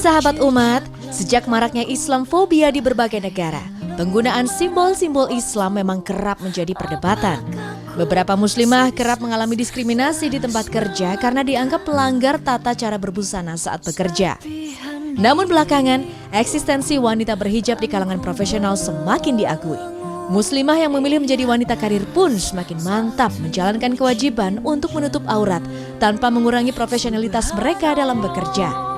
Sahabat umat, sejak maraknya Islamfobia di berbagai negara, penggunaan simbol-simbol Islam memang kerap menjadi perdebatan. Beberapa muslimah kerap mengalami diskriminasi di tempat kerja karena dianggap pelanggar tata cara berbusana saat bekerja. Namun belakangan, eksistensi wanita berhijab di kalangan profesional semakin diakui. Muslimah yang memilih menjadi wanita karir pun semakin mantap menjalankan kewajiban untuk menutup aurat tanpa mengurangi profesionalitas mereka dalam bekerja.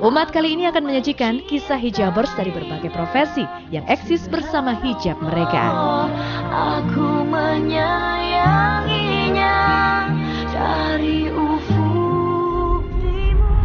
Umat kali ini akan menyajikan kisah hijabers dari berbagai profesi yang eksis bersama hijab mereka. Aku menyayanginya dari ufuk timur.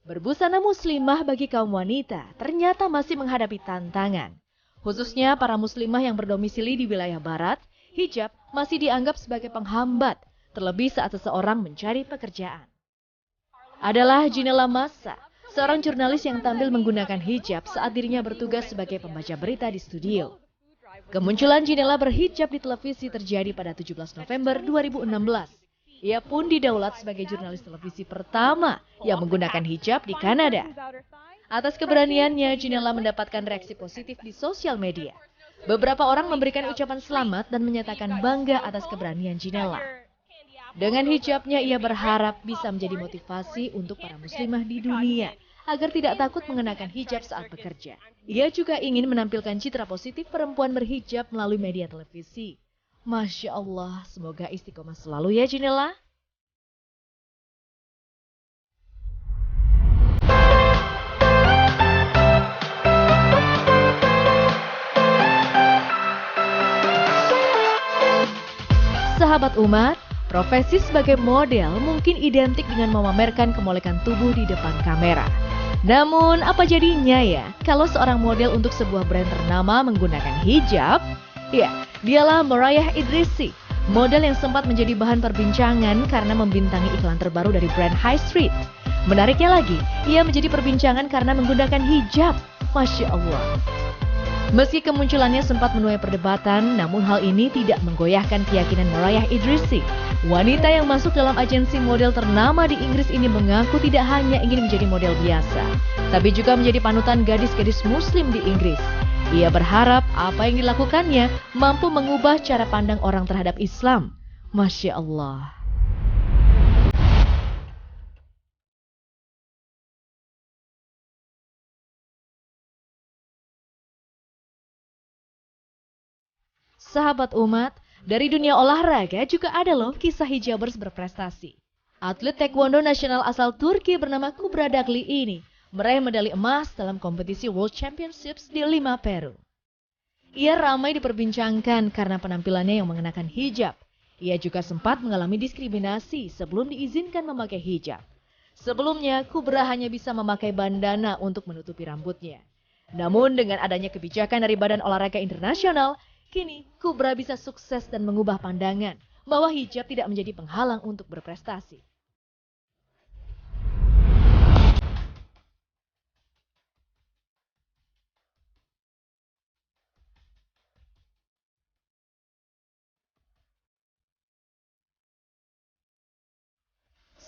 Berbusana muslimah bagi kaum wanita ternyata masih menghadapi tantangan. Khususnya para muslimah yang berdomisili di wilayah barat, hijab masih dianggap sebagai penghambat, terlebih saat seseorang mencari pekerjaan. Adalah Jinela Massa, seorang jurnalis yang tampil menggunakan hijab saat dirinya bertugas sebagai pembaca berita di studio. Kemunculan Jinela berhijab di televisi terjadi pada 17 November 2016. Ia pun didaulat sebagai jurnalis televisi pertama yang menggunakan hijab di Kanada. Atas keberaniannya, Jinela mendapatkan reaksi positif di sosial media. Beberapa orang memberikan ucapan selamat dan menyatakan bangga atas keberanian Jinela. Dengan hijabnya, ia berharap bisa menjadi motivasi untuk para muslimah di dunia agar tidak takut mengenakan hijab saat bekerja. Ia juga ingin menampilkan citra positif perempuan berhijab melalui media televisi. Masya Allah, semoga istiqomah selalu ya Jinela. Sahabat umat, profesi sebagai model mungkin identik dengan memamerkan kemolekan tubuh di depan kamera. Namun, apa jadinya ya kalau seorang model untuk sebuah brand ternama menggunakan hijab? Ya, dialah Mariah Idrissi, model yang sempat menjadi bahan perbincangan karena membintangi iklan terbaru dari brand High Street. Menariknya lagi, ia menjadi perbincangan karena menggunakan hijab. Masya Allah. Meski kemunculannya sempat menuai perdebatan, namun hal ini tidak menggoyahkan keyakinan Mariah Idrissi. Wanita yang masuk dalam agensi model ternama di Inggris ini mengaku tidak hanya ingin menjadi model biasa, tapi juga menjadi panutan gadis-gadis muslim di Inggris. Ia berharap apa yang dilakukannya mampu mengubah cara pandang orang terhadap Islam. Masya Allah. Sahabat umat, dari dunia olahraga juga ada loh kisah hijabers berprestasi. Atlet taekwondo nasional asal Turki bernama Kubra Dagli ini meraih medali emas dalam kompetisi World Championships di Lima, Peru. Ia ramai diperbincangkan karena penampilannya yang mengenakan hijab. Ia juga sempat mengalami diskriminasi sebelum diizinkan memakai hijab. Sebelumnya, Kubra hanya bisa memakai bandana untuk menutupi rambutnya. Namun dengan adanya kebijakan dari Badan Olahraga Internasional, kini Kubra bisa sukses dan mengubah pandangan bahwa hijab tidak menjadi penghalang untuk berprestasi.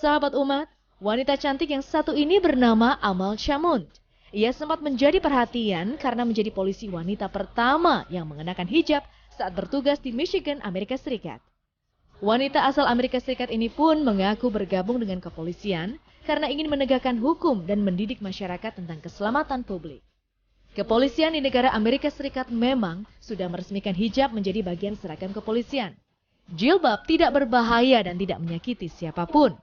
Sahabat umat, wanita cantik yang satu ini bernama Amal Chamund. Ia sempat menjadi perhatian karena menjadi polisi wanita pertama yang mengenakan hijab saat bertugas di Michigan, Amerika Serikat. Wanita asal Amerika Serikat ini pun mengaku bergabung dengan kepolisian karena ingin menegakkan hukum dan mendidik masyarakat tentang keselamatan publik. Kepolisian di negara Amerika Serikat memang sudah meresmikan hijab menjadi bagian seragam kepolisian. Jilbab tidak berbahaya dan tidak menyakiti siapapun.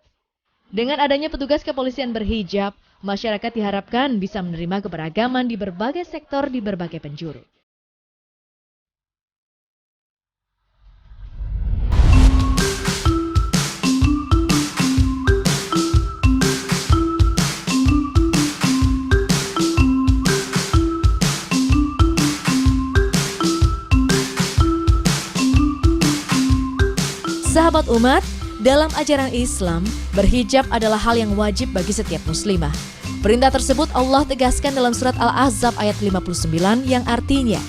Dengan adanya petugas kepolisian berhijab, masyarakat diharapkan bisa menerima keberagaman di berbagai sektor di berbagai penjuru. Sahabat umat, dalam ajaran Islam, berhijab adalah hal yang wajib bagi setiap muslimah. Perintah tersebut Allah tegaskan dalam surat Al-Ahzab ayat 59 yang artinya,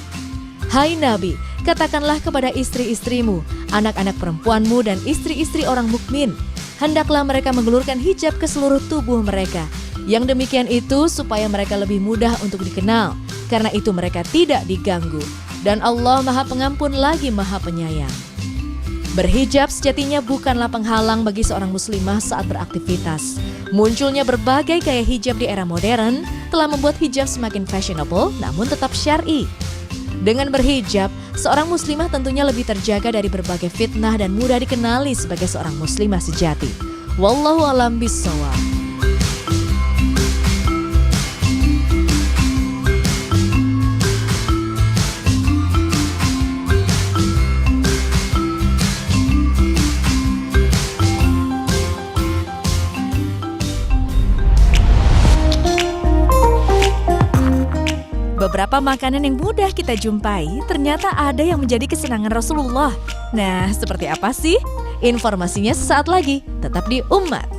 "Hai Nabi, katakanlah kepada istri-istrimu, anak-anak perempuanmu dan istri-istri orang mukmin, hendaklah mereka menggelurkan hijab ke seluruh tubuh mereka. Yang demikian itu supaya mereka lebih mudah untuk dikenal, karena itu mereka tidak diganggu. Dan Allah Maha Pengampun lagi Maha Penyayang." Berhijab sejatinya bukanlah penghalang bagi seorang muslimah saat beraktivitas. Munculnya berbagai gaya hijab di era modern telah membuat hijab semakin fashionable namun tetap syar'i. Dengan berhijab, seorang muslimah tentunya lebih terjaga dari berbagai fitnah dan mudah dikenali sebagai seorang muslimah sejati. Wallahu a'lam bishawab. Beberapa makanan yang mudah kita jumpai ternyata ada yang menjadi kesenangan Rasulullah. Nah, seperti apa sih? Informasinya sesaat lagi, tetap di Umat.